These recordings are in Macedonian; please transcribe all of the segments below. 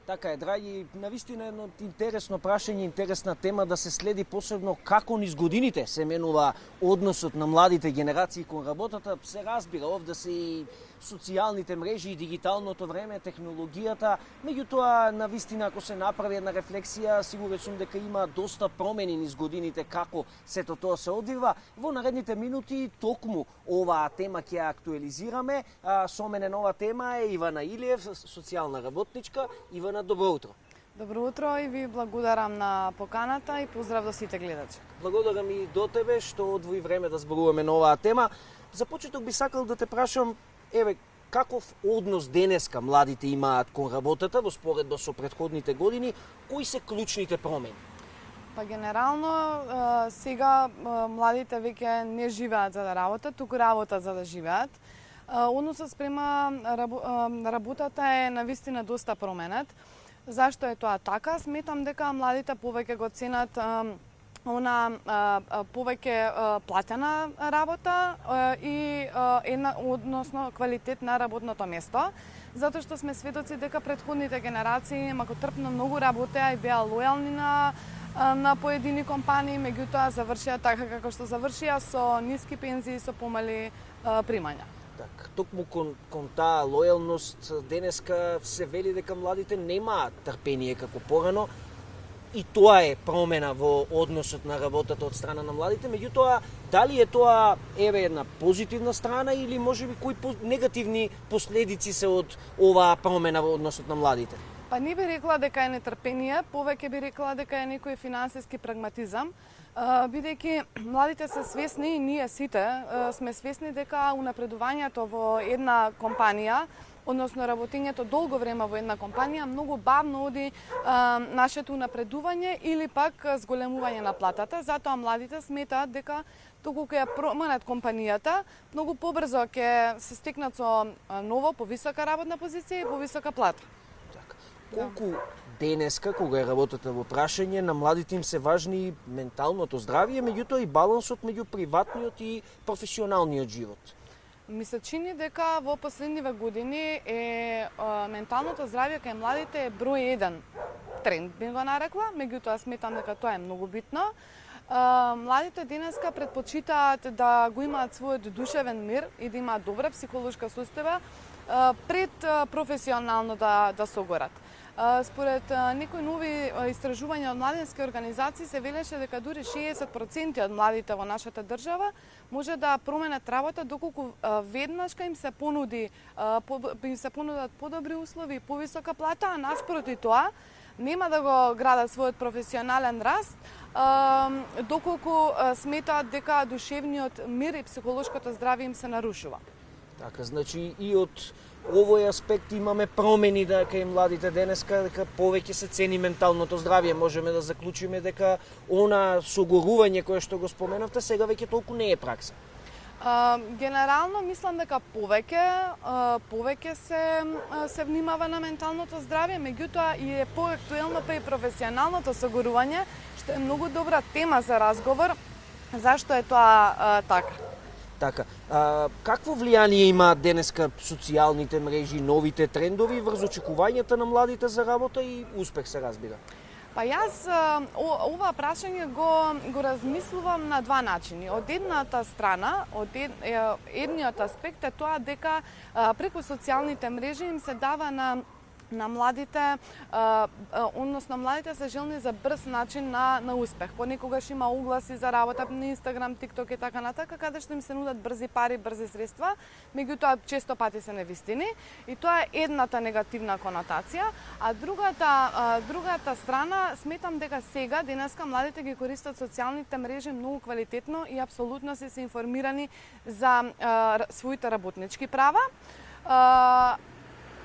Така е, драги, навистина едно интересно прашање, интересна тема да се следи посебно како низ годините се менува односот на младите генерации кон работата. Се разбира, овде се и социјалните мрежи и дигиталното време, технологијата. Меѓутоа, навистина, ако се направи една рефлексија, сигурен сум дека има доста промени низ годините како сето тоа се одвива. Во наредните минути токму оваа тема ќе ја актуализираме. Со мене нова тема е Ивана Илиев, социјална работничка. Ивана, добро утро. Добро утро и ви благодарам на поканата и поздрав до сите гледачи. Благодарам и до тебе што одвои време да зборуваме на оваа тема. За почеток би сакал да те прашам, каков однос денеска младите имаат кон работата во споредба со претходните години, кои се клучните промени? Па генерално сега младите веќе не живеат за да работат, туку работат за да живеат. Односот спрема работата е навистина доста променет. Зашто е тоа така? Сметам дека младите повеќе го ценат повеќе платена работа и односно квалитет на работното место, затоа што сме сведоци дека претходните генерации макотрпно многу работеа и беа лојални на поедини компании, меѓутоа завршија така како што завршија, со ниски пензии, со помали примања. Так, токму кон таа лојалност денеска се вели дека младите немаат трпение како порано, и тоа е промена во односот на работата од страна на младите, меѓутоа дали е тоа една позитивна страна или можеби кои негативни последици се од оваа промена во односот на младите? Па не би рекла дека е нетрпение, повеќе би рекла дека е некој финансиски прагматизам, бидејќи младите се свесни и ние сите сме свесни дека унапредувањето во една компанија, односно работењето долго време во една компанија, многу бавно оди нашето унапредување или пак зголемување на платата. Затоа младите сметаат дека току кога ја променат компанијата, многу побрзо ќе се стекнат со ново, повисока работна позиција и повисока плата. Колку денеска, кога е работата во прашање, на младите им се важни менталното здравје, меѓутоа и балансот меѓу приватниот и професионалниот живот? Ми се чини дека во последниве години менталното здравје кај младите е број 1 тренд, би го нарекла, меѓутоа сметам дека тоа е многу битно. Младите денеска предпочитаат да го имаат својот душевен мир и да имаат добра психолошка состојба пред професионално да согорат. Според некои нови истражувања од младински организации се велеше дека дури 60% од младите во нашата држава може да променат работа доколку веднашка им се понудат подобри услови и повисока плата, а наспроти тоа нема да го градат својот професионален раст, доколку сметаат дека душевниот мир и психолошкото здравје им се нарушува. Така, значи и од овој аспект имаме промени кај младите денеска, дека повеќе се цени менталното здравје. Можеме да заклучиме дека она согорување кое што го споменавте сега веќе толку не е пракса. Генерално мислам дека повеќе се внимава на менталното здравје, меѓутоа и е поактуелно па и професионалното согорување, што е многу добра тема за разговор. Зашто е тоа така? Така, какво влијание имаат денеска социјалните мрежи, новите трендови врз очекувањата на младите за работа и успех, се разбира? Па јас ова прашање го размислувам на два начини. Од едната страна, едниот аспект е тоа дека преку социјалните мрежи им се дава на младите, односно младите се желни за брз начин на успех. Понекогаш има огласи за работа на Инстаграм, ТикТок и така натака, каде што им се нудат брзи пари, брзи средства, меѓутоа често пати се невистини. И тоа е едната негативна конотација, а другата страна сметам дека сега денеска младите ги користат социјалните мрежи многу квалитетно и апсолутно се информирани за своите работнички права.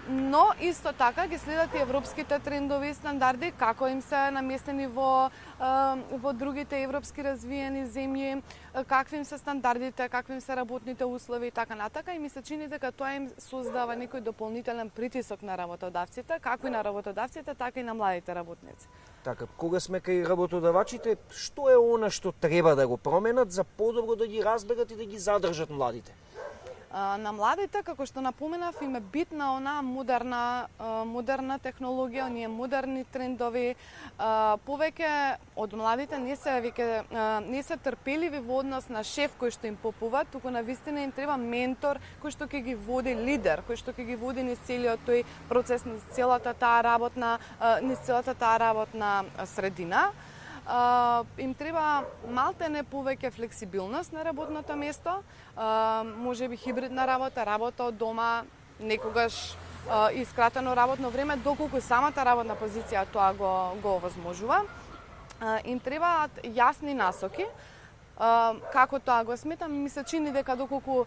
Но исто така ги следат и европските трендови и стандарди, како им се наместени во другите европски развиени земји, какви им се стандардите, какви им се работните услови и така натака. И ми се чини дека тоа им создава некој дополнителен притисок на работодавците, како и на работодавците, така и на младите работници. Така, кога сме кај работодавачите, што е она што треба да го променат за подобро да ги разберат и да ги задржат младите? На младите, како што напоменав, им е битна онаа модерна технологија, оние модерни трендови. Повеќе од младите не се трпеливи во однос на шеф кој што им попува, туку навистина им треба ментор кој што ќе ги води, лидер кој што ќе ги води низ целиот тој процес, низ целата таа работна средина. Им треба малтене повеќе флексибилност на работното место, можеби хибридна работа од дома, некогаш и скратено работно време, доколку самата работна позиција тоа го овозможува. Им требаат јасни насоки. Како тоа го сметам, ми се чини дека доколку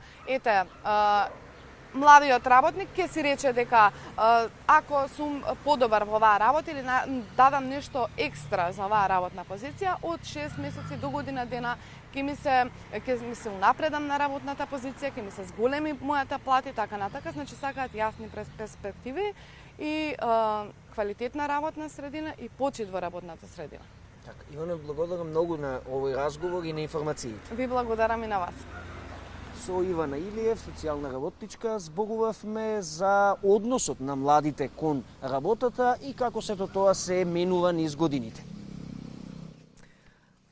младиот работник ќе си рече дека ако сум подобар во оваа работа или дадам нешто екстра за оваа работна позиција, од 6 месеци до година дена ќе ми се унапредам на работната позиција, ќе ми се зголеми мојата плата и така натака. Значи сакаат јасни перспективи и квалитетна работна средина и почит во работната средина. Така, Ивана, благодарам многу на овој разговор и на информациите. Ви благодарам и на вас. Со Ивана Илиев, социјална работничка, зборувавме за односот на младите кон работата и како сето тоа се менува низ годините.